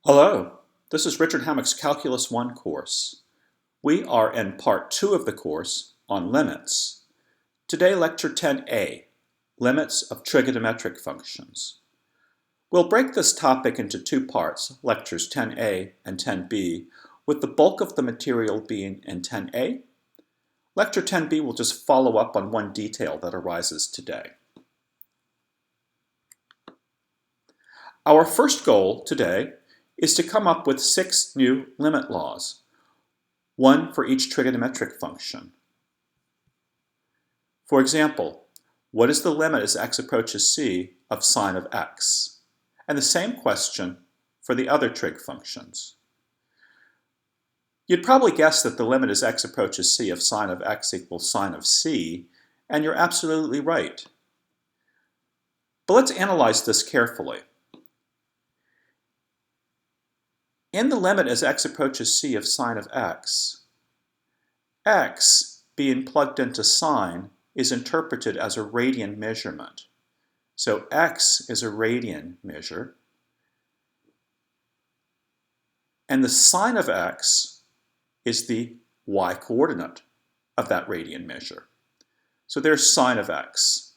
Hello, this is Richard Hammack's Calculus 1 course. We are in part 2 of the course on limits. Today, lecture 10a, limits of trigonometric functions. We'll break this topic into two parts, lectures 10a and 10b, with the bulk of the material being in 10a. Lecture 10b will just follow up on one detail that arises today. Our first goal today is to come up with 6 new limit laws, one for each trigonometric function. For example, what is the limit as x approaches c of sine of x? And the same question for the other trig functions. You'd probably guess that the limit as x approaches c of sine of x equals sine of c, and you're absolutely right. But let's analyze this carefully. In the limit as x approaches c of sine of x, x being plugged into sine is interpreted as a radian measurement. So x is a radian measure, and the sine of x is the y-coordinate of that radian measure. So there's sine of x.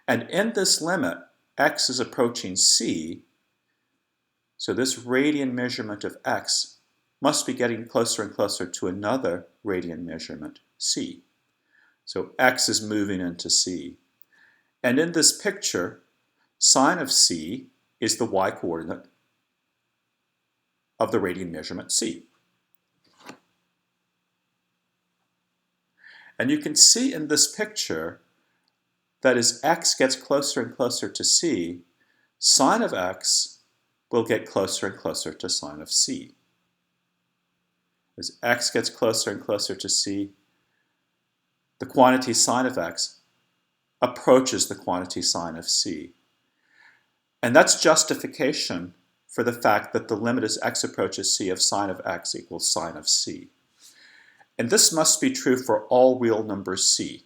And in this limit, x is approaching c, so this radian measurement of x must be getting closer and closer to another radian measurement, c. So x is moving into c. And in this picture, sine of c is the y-coordinate of the radian measurement c. And you can see in this picture that as x gets closer and closer to c, sine of x will get closer and closer to sine of c. As x gets closer and closer to c, the quantity sine of x approaches the quantity sine of c. And that's justification for the fact that the limit as x approaches c of sine of x equals sine of c. And this must be true for all real numbers c.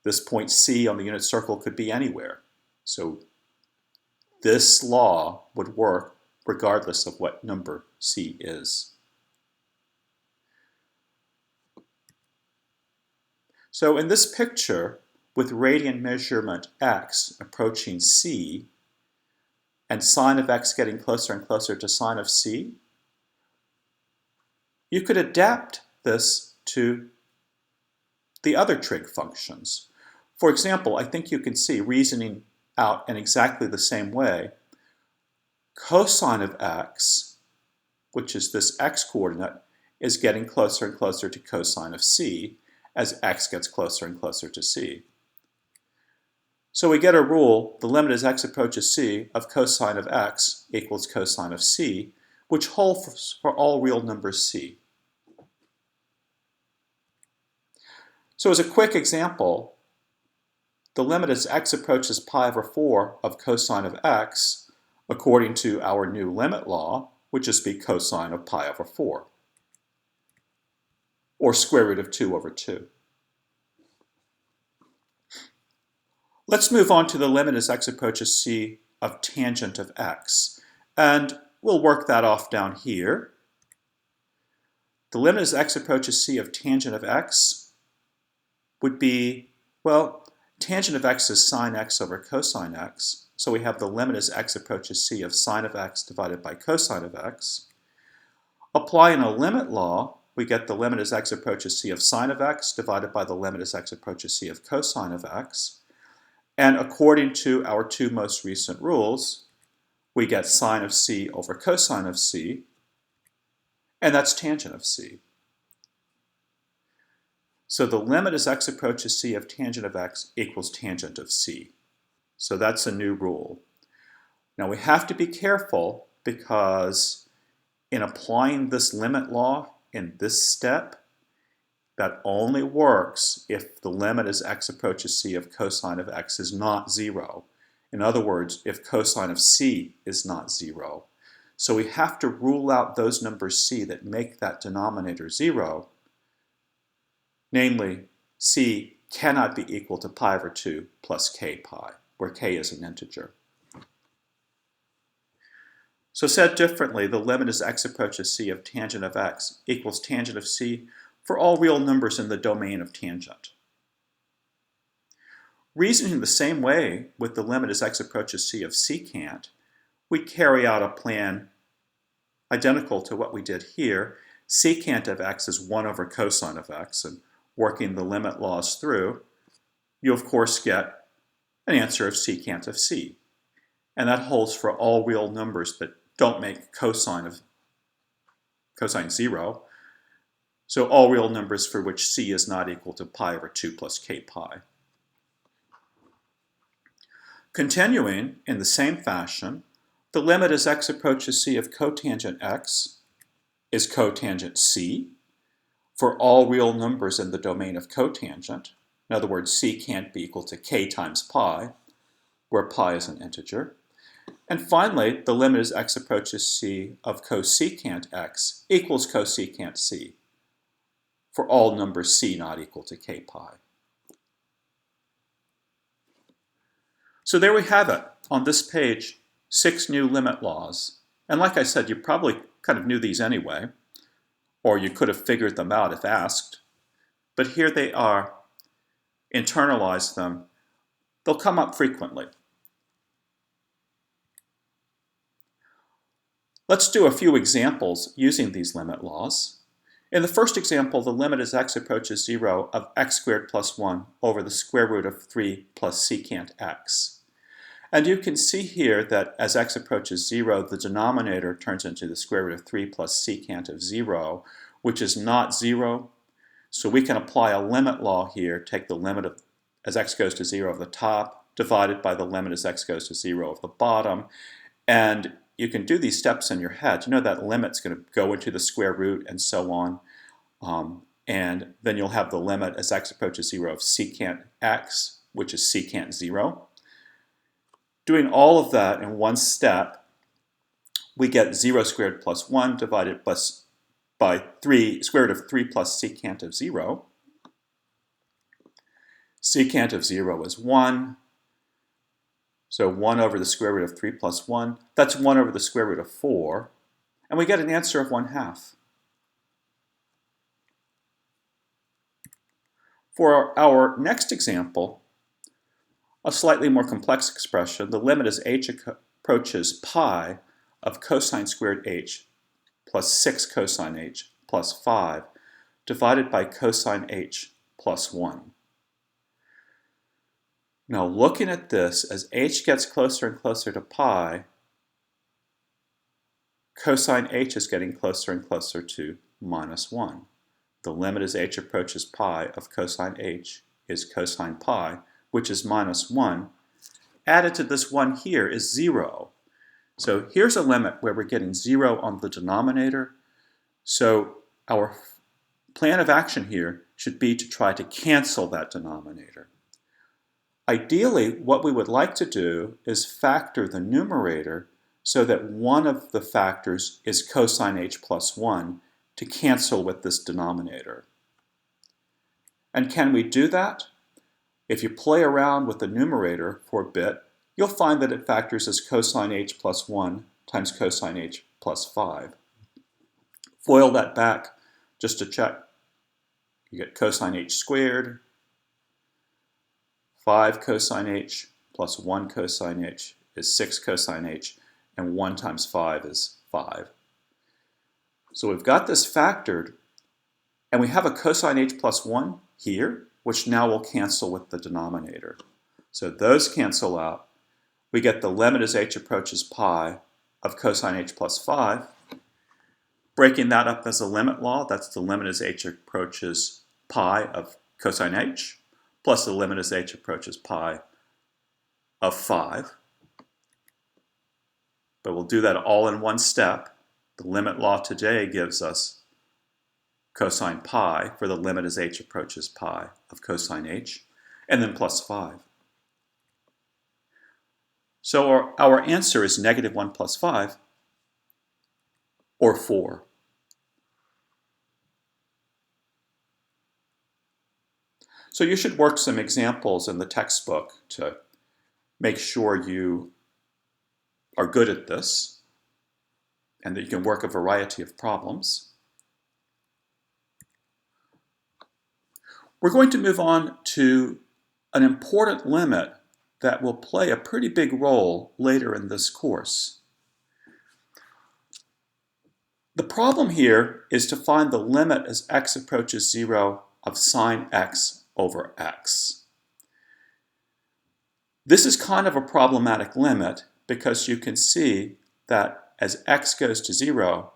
This point c on the unit circle could be anywhere. So this law would work regardless of what number c is. So in this picture, with radian measurement x approaching c, and sine of x getting closer and closer to sine of c, you could adapt this to the other trig functions. For example, I think you can see, reasoning out in exactly the same way, cosine of x, which is this x-coordinate, is getting closer and closer to cosine of c as x gets closer and closer to c. So we get a rule, the limit as x approaches c of cosine of x equals cosine of c, which holds for all real numbers c. So as a quick example, the limit as x approaches pi over 4 of cosine of x, according to our new limit law, would just be cosine of pi over 4, or square root of 2 over 2. Let's move on to the limit as x approaches c of tangent of x, and we'll work that off down here. The limit as x approaches c of tangent of x would be, well, tangent of x is sine x over cosine x, so we have the limit as x approaches c of sine of x divided by cosine of x. Applying a limit law, we get the limit as x approaches c of sine of x divided by the limit as x approaches c of cosine of x. And according to our two most recent rules, we get sine of c over cosine of c, and that's tangent of c. So the limit as x approaches c of tangent of x equals tangent of c. So that's a new rule. Now we have to be careful because in applying this limit law in this step, that only works if the limit as x approaches c of cosine of x is not 0. In other words, if cosine of c is not 0. So we have to rule out those numbers c that make that denominator 0. Namely, c cannot be equal to pi over 2 plus k pi, where k is an integer. So said differently, the limit as x approaches c of tangent of x equals tangent of c for all real numbers in the domain of tangent. Reasoning the same way with the limit as x approaches c of secant, we carry out a plan identical to what we did here. Secant of x is 1 over cosine of x, and working the limit laws through, you of course get an answer of secant of c. And that holds for all real numbers that don't make cosine 0. So all real numbers for which c is not equal to pi over 2 plus k pi. Continuing in the same fashion, the limit as x approaches c of cotangent x is cotangent c for all real numbers in the domain of cotangent. In other words, c can't be equal to k times pi, where pi is an integer. And finally, the limit as x approaches c of cosecant x equals cosecant c for all numbers c not equal to k pi. So there we have it. On this page, 6 new limit laws. And like I said, you probably kind of knew these anyway, or you could have figured them out if asked. But here they are. Internalize them. They'll come up frequently. Let's do a few examples using these limit laws. In the first example, the limit as x approaches 0 of x squared plus 1 over the square root of 3 plus secant x. And you can see here that as x approaches 0, the denominator turns into the square root of 3 plus secant of 0, which is not 0. So we can apply a limit law here, take the limit of as x goes to 0 of the top, divided by the limit as x goes to 0 of the bottom. And you can do these steps in your head. You know that limit's going to go into the square root and so on. And then you'll have the limit as x approaches 0 of secant x, which is secant 0. Doing all of that in one step, we get 0 squared plus 1 divided by 3, square root of 3 plus secant of 0. Secant of 0 is 1. So 1 over the square root of 3 plus 1. That's 1 over the square root of 4. And we get an answer of 1/2. For our next example, a slightly more complex expression, the limit as h approaches pi of cosine squared h plus 6 cosine h plus 5 divided by cosine h plus 1. Now looking at this, as h gets closer and closer to pi, cosine h is getting closer and closer to minus 1. The limit as h approaches pi of cosine h is cosine pi, which is minus 1. Added to this 1 here is 0. So here's a limit where we're getting 0 on the denominator. So our plan of action here should be to try to cancel that denominator. Ideally, what we would like to do is factor the numerator so that one of the factors is cosine h plus 1 to cancel with this denominator. And can we do that? If you play around with the numerator for a bit, you'll find that it factors as cosine h plus 1 times cosine h plus 5. Foil that back just to check. You get cosine h squared, 5 cosine h plus 1 cosine h is 6 cosine h, and 1 times 5 is 5. So we've got this factored, and we have a cosine h plus 1 here, which now will cancel with the denominator. So those cancel out. We get the limit as h approaches pi of cosine h plus 5. Breaking that up as a limit law, that's the limit as h approaches pi of cosine h, plus the limit as h approaches pi of 5. But we'll do that all in one step. The limit law today gives us cosine pi for the limit as h approaches pi of cosine h, and then plus 5. So our answer is negative 1 plus 5, or 4. So you should work some examples in the textbook to make sure you are good at this. and that you can work a variety of problems. We're going to move on to an important limit that will play a pretty big role later in this course. The problem here is to find the limit as x approaches 0 of sine x over x. This is kind of a problematic limit because you can see that as x goes to 0,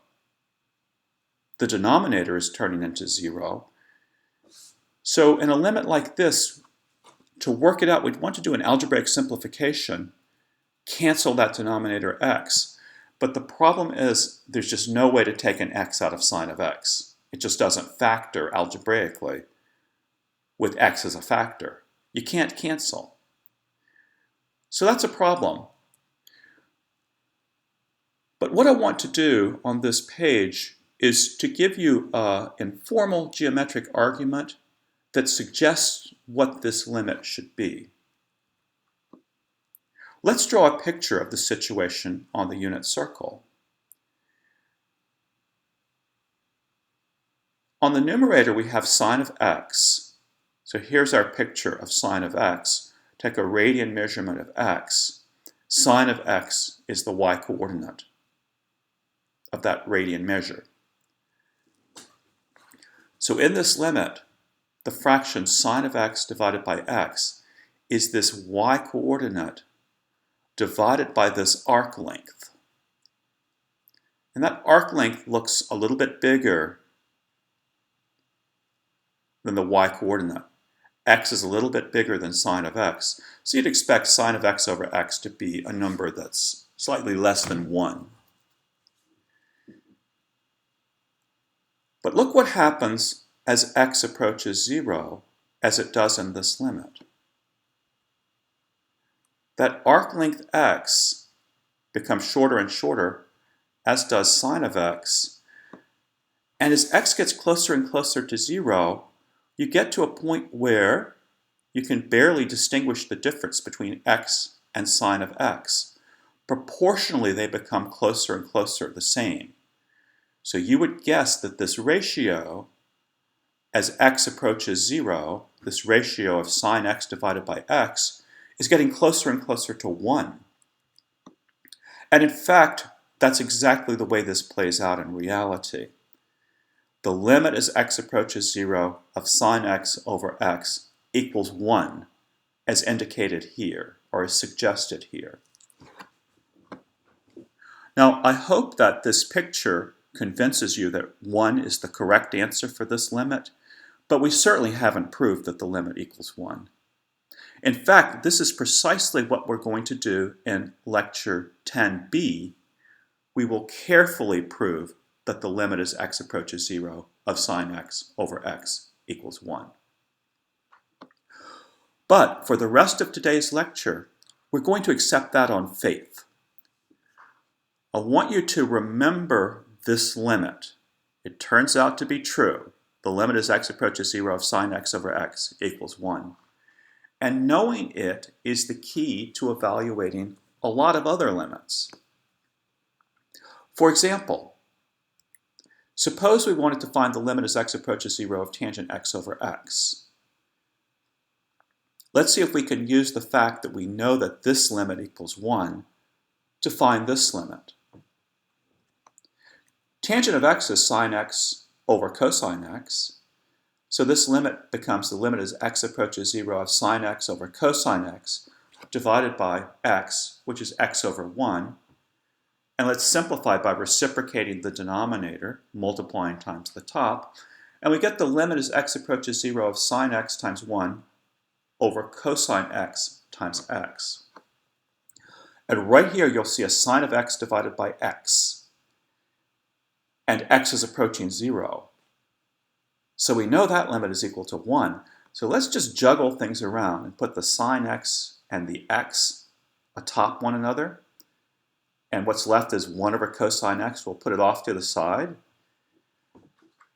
the denominator is turning into 0. So in a limit like this, to work it out, we'd want to do an algebraic simplification, cancel that denominator x. But the problem is there's just no way to take an x out of sine of x. It just doesn't factor algebraically with x as a factor. You can't cancel. So that's a problem. But what I want to do on this page is to give you an informal geometric argument that suggests what this limit should be. Let's draw a picture of the situation on the unit circle. On the numerator, we have sine of x. So here's our picture of sine of x. Take a radian measurement of x. Sine of x is the y-coordinate of that radian measure. So in this limit, the fraction sine of x divided by x is this y-coordinate divided by this arc length. And that arc length looks a little bit bigger than the y-coordinate. X is a little bit bigger than sine of x. So you'd expect sine of x over x to be a number that's slightly less than 1. But look what happens as x approaches 0, as it does in this limit. That arc length x becomes shorter and shorter, as does sine of x. And as x gets closer and closer to 0, you get to a point where you can barely distinguish the difference between x and sine of x. Proportionally, they become closer and closer the same. So you would guess that this ratio, as x approaches 0, this ratio of sine x divided by x, is getting closer and closer to 1. And in fact, that's exactly the way this plays out in reality. The limit as x approaches 0 of sine x over x equals 1, as indicated here, or as suggested here. Now, I hope that this picture convinces you that 1 is the correct answer for this limit, but we certainly haven't proved that the limit equals 1. In fact, this is precisely what we're going to do in Lecture 10b. We will carefully prove that the limit as x approaches 0 of sine x over x equals 1. But for the rest of today's lecture, we're going to accept that on faith. I want you to remember this limit. It turns out to be true. The limit as x approaches 0 of sine x over x equals 1. And knowing it is the key to evaluating a lot of other limits. For example, suppose we wanted to find the limit as x approaches 0 of tangent x over x. Let's see if we can use the fact that we know that this limit equals 1 to find this limit. Tangent of x is sine x over cosine x. So this limit becomes the limit as x approaches 0 of sine x over cosine x divided by x, which is x over 1. And let's simplify by reciprocating the denominator, multiplying times the top. And we get the limit as x approaches 0 of sine x times 1 over cosine x times x. And right here you'll see a sine of x divided by x. And x is approaching 0. So we know that limit is equal to 1. So let's just juggle things around and put the sine x and the x atop one another. And what's left is 1 over cosine x. We'll put it off to the side.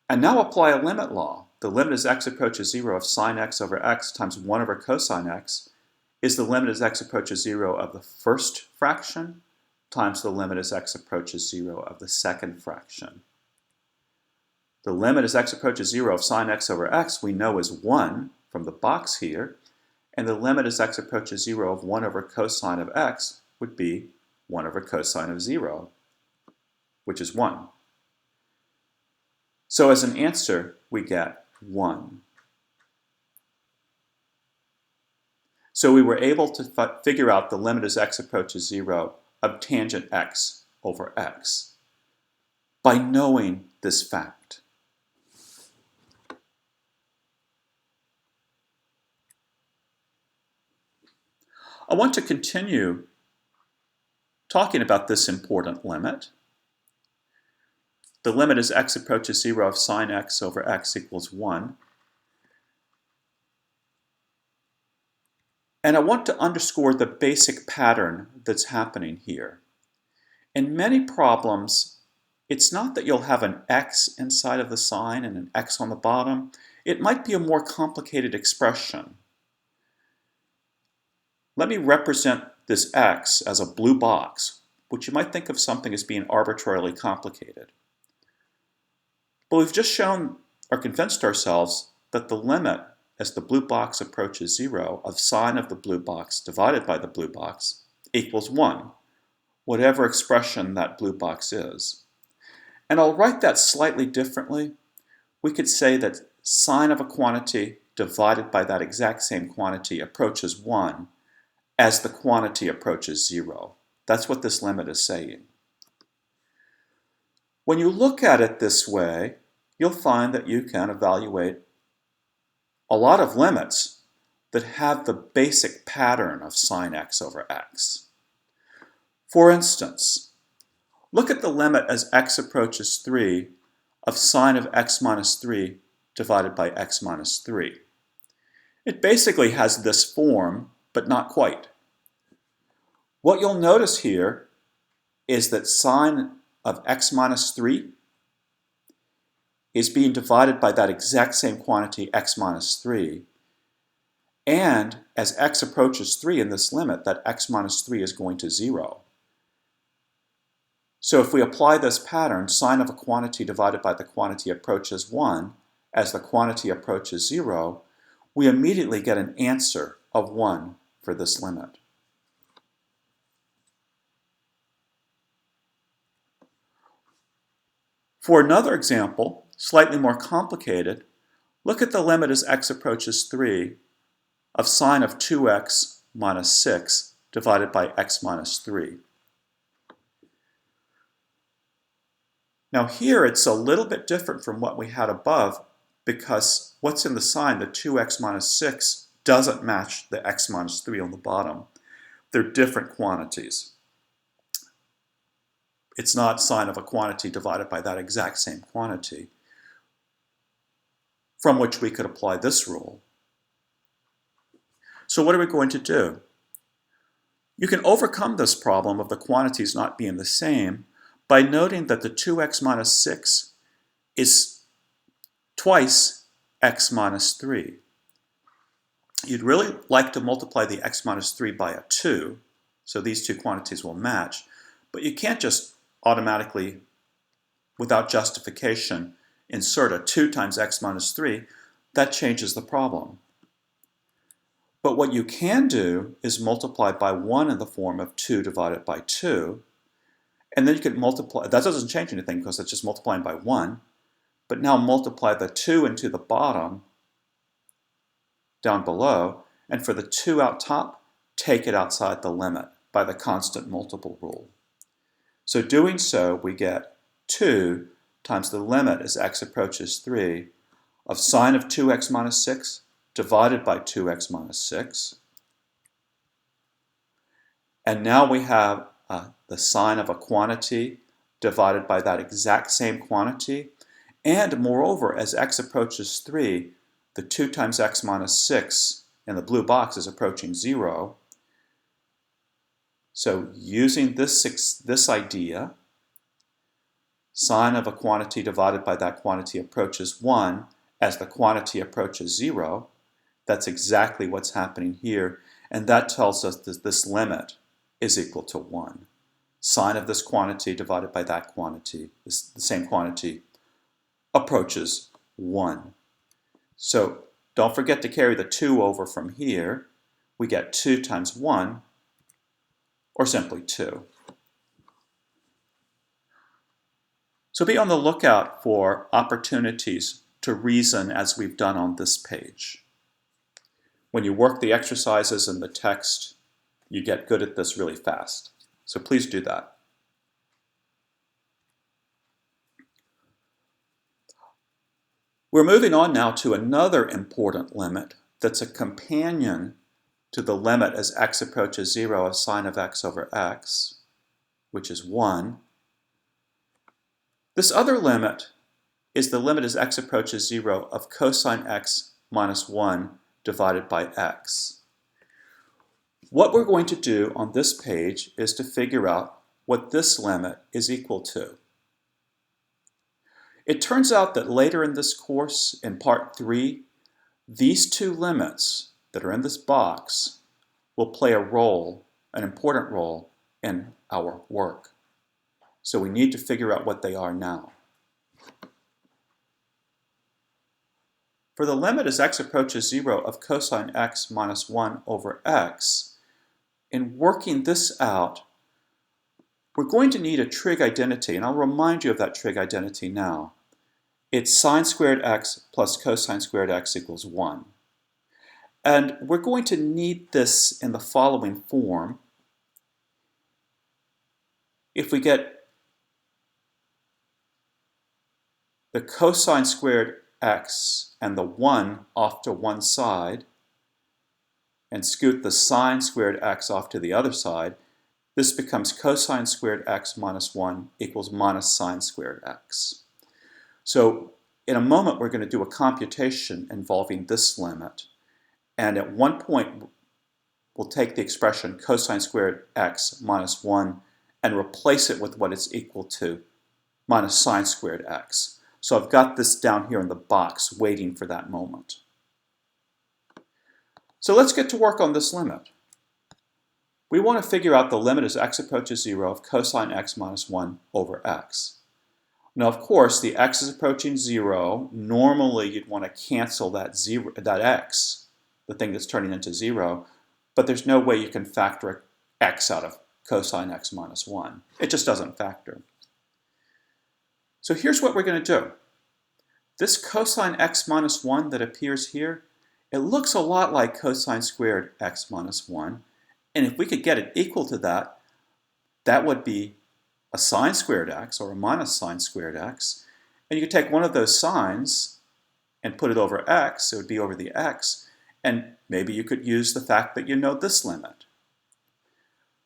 And now apply a limit law. The limit as x approaches 0 of sine x over x times 1 over cosine x is the limit as x approaches 0 of the first fraction times the limit as x approaches 0 of the second fraction. The limit as x approaches 0 of sine x over x we know is 1 from the box here, and the limit as x approaches 0 of 1 over cosine of x would be 1 over cosine of 0, which is 1. So as an answer, we get 1. So we were able to figure out the limit as x approaches 0 of tangent x over x by knowing this fact. I want to continue talking about this important limit. The limit as x approaches 0 of sine x over x equals 1. And I want to underscore the basic pattern that's happening here. In many problems, it's not that you'll have an x inside of the sign and an x on the bottom. It might be a more complicated expression. Let me represent this x as a blue box, which you might think of something as being arbitrarily complicated. But we've just shown or convinced ourselves that the limit as the blue box approaches 0 of sine of the blue box divided by the blue box equals 1, whatever expression that blue box is. And I'll write that slightly differently. We could say that sine of a quantity divided by that exact same quantity approaches 1 as the quantity approaches 0. That's what this limit is saying. When you look at it this way, you'll find that you can evaluate a lot of limits that have the basic pattern of sine x over x. For instance, look at the limit as x approaches 3 of sine of x minus 3 divided by x minus 3. It basically has this form, but not quite. What you'll notice here is that sine of x minus 3 is being divided by that exact same quantity x minus 3. And as x approaches 3 in this limit, that x minus 3 is going to 0. So if we apply this pattern, sine of a quantity divided by the quantity approaches 1, as the quantity approaches 0, we immediately get an answer of 1 for this limit. For another example, slightly more complicated, look at the limit as x approaches 3 of sine of 2x minus 6 divided by x minus 3. Now here it's a little bit different from what we had above because what's in the sign, the 2x minus 6, doesn't match the x minus 3 on the bottom. They're different quantities. It's not sine of a quantity divided by that exact same quantity, from which we could apply this rule. So what are we going to do? You can overcome this problem of the quantities not being the same by noting that the 2x minus 6 is twice x minus 3. You'd really like to multiply the x minus 3 by a 2, so these two quantities will match, but you can't just automatically, without justification, insert a 2 times x minus 3. That changes the problem. But what you can do is multiply by 1 in the form of 2 divided by 2, and then you could multiply, that doesn't change anything because it's just multiplying by 1, but now multiply the 2 into the bottom, down below, and for the 2 out top, take it outside the limit by the constant multiple rule. So doing so, we get 2 times the limit as x approaches 3 of sine of 2x minus 6 divided by 2x minus 6. And now we have the sine of a quantity divided by that exact same quantity. And moreover, as x approaches 3, the 2 times x minus 6 in the blue box is approaching 0. So using this idea, sine of a quantity divided by that quantity approaches 1 as the quantity approaches 0. That's exactly what's happening here, and that tells us that this limit is equal to 1. sine of this quantity divided by that quantity, the same quantity, approaches 1. So don't forget to carry the 2 over from here. We get 2 times 1, or simply 2. So be on the lookout for opportunities to reason as we've done on this page. When you work the exercises in the text, you get good at this really fast. So please do that. We're moving on now to another important limit that's a companion to the limit as x approaches 0 of sine of x over x, which is 1. This other limit is the limit as x approaches 0 of cosine x minus 1 divided by x. What we're going to do on this page is to figure out what this limit is equal to. It turns out that later in this course, in part 3, these two limits that are in this box will play a role, an important role, in our work. So we need to figure out what they are now. For the limit as x approaches 0 of cosine x minus 1 over x, in working this out, we're going to need a trig identity, and I'll remind you of that trig identity now. It's sine squared x plus cosine squared x equals 1. And we're going to need this in the following form. If we get the cosine squared x and the 1 off to one side, and scoot the sine squared x off to the other side, this becomes cosine squared x minus 1 equals minus sine squared x. So in a moment we're going to do a computation involving this limit, and at one point we'll take the expression cosine squared x minus 1 and replace it with what it's equal to, minus sine squared x. So I've got this down here in the box waiting for that moment. So let's get to work on this limit. We want to figure out the limit as x approaches 0 of cosine x minus 1 over x. Now, of course, the x is approaching 0. Normally, you'd want to cancel that x, the thing that's turning into 0, but there's no way you can factor x out of cosine x minus 1. It just doesn't factor. So here's what we're going to do. This cosine x minus 1 that appears here, it looks a lot like cosine squared x minus 1. And if we could get it equal to that, that would be a sine squared x or a minus sine squared x. And you could take one of those sines and put it over x, it would be over the x, and maybe you could use the fact that you know this limit.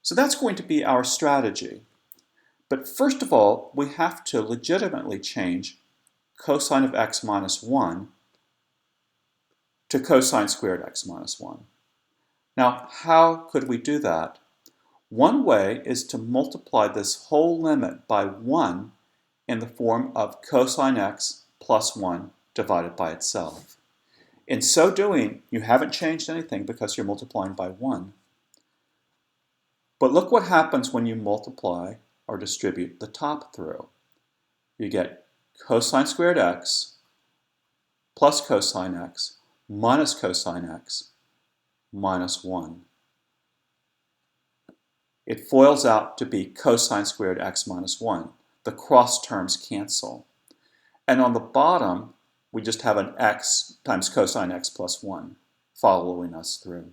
So that's going to be our strategy. But first of all, we have to legitimately change cosine of x minus 1 to cosine squared x minus 1. Now, how could we do that? One way is to multiply this whole limit by 1 in the form of cosine x plus 1 divided by itself. In so doing, you haven't changed anything because you're multiplying by 1. But look what happens when you multiply or distribute the top through. You get cosine squared x plus cosine x minus cosine x minus 1. It foils out to be cosine squared x minus 1. The cross terms cancel. And on the bottom, we just have an x times cosine x plus 1 following us through.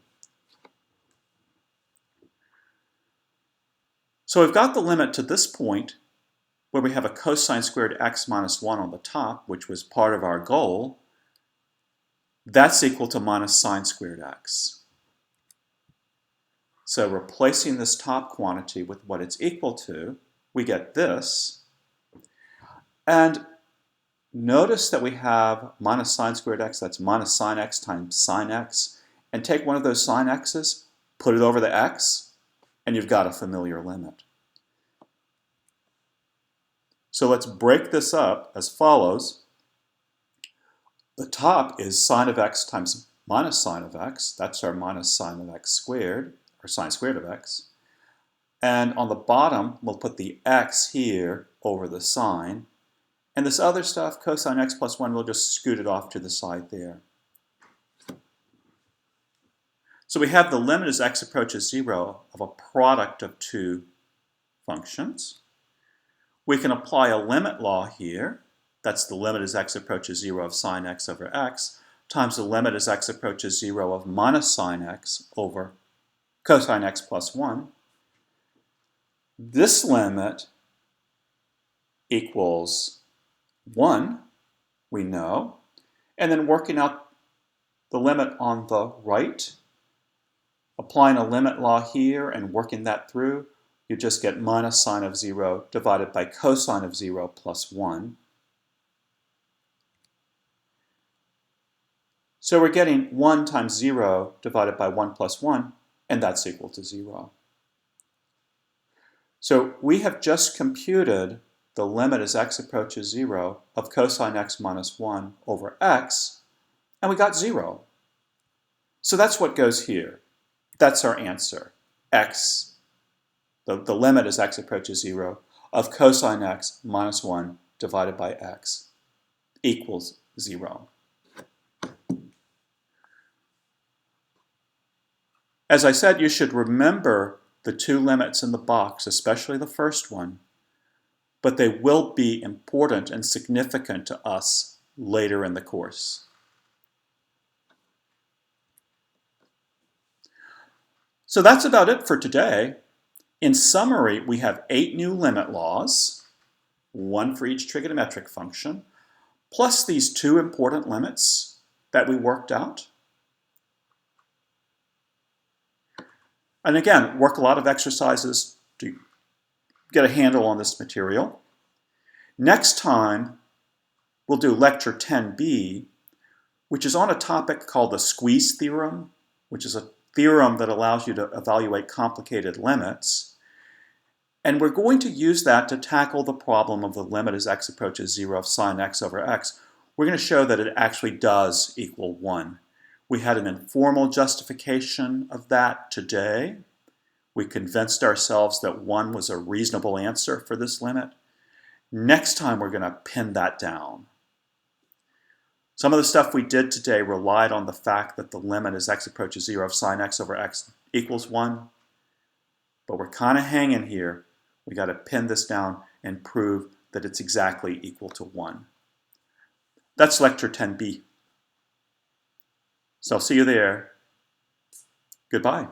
So we've got the limit to this point where we have a cosine squared x minus 1 on the top, which was part of our goal. That's equal to minus sine squared x. So replacing this top quantity with what it's equal to, we get this. And notice that we have minus sine squared x, that's minus sine x times sine x. And take one of those sine x's, put it over the x, and you've got a familiar limit. So let's break this up as follows. The top is sine of x times minus sine of x. That's our minus sine of x squared, or sine squared of x. And on the bottom, we'll put the x here over the sine. And this other stuff, cosine x plus 1, we'll just scoot it off to the side there. So we have the limit as x approaches 0 of a product of two functions. We can apply a limit law here. That's the limit as x approaches 0 of sine x over x times the limit as x approaches 0 of minus sine x over cosine x plus 1. This limit equals 1, we know. And then working out the limit on the right, applying a limit law here and working that through, you just get minus sine of 0 divided by cosine of 0 plus 1. So we're getting 1 times 0 divided by 1 plus 1, and that's equal to 0. So we have just computed the limit as x approaches 0 of cosine x minus 1 over x, and we got 0. So that's what goes here. That's our answer. X, the limit as x approaches 0 of cosine x minus 1 divided by x equals 0. As I said, you should remember the two limits in the box, especially the first one, but they will be important and significant to us later in the course. So that's about it for today. In summary, we have 8 new limit laws, 1 for each trigonometric function, plus these two important limits that we worked out. And again, work a lot of exercises to get a handle on this material. Next time, we'll do lecture 10b, which is on a topic called the squeeze theorem, which is a theorem that allows you to evaluate complicated limits. And we're going to use that to tackle the problem of the limit as x approaches 0 of sine x over x. We're going to show that it actually does equal 1. We had an informal justification of that today. We convinced ourselves that 1 was a reasonable answer for this limit. Next time, we're going to pin that down. Some of the stuff we did today relied on the fact that the limit as x approaches 0 of sine x over x equals 1. But we're kind of hanging here. We got to pin this down and prove that it's exactly equal to 1. That's lecture 10b. So I'll see you there. Goodbye.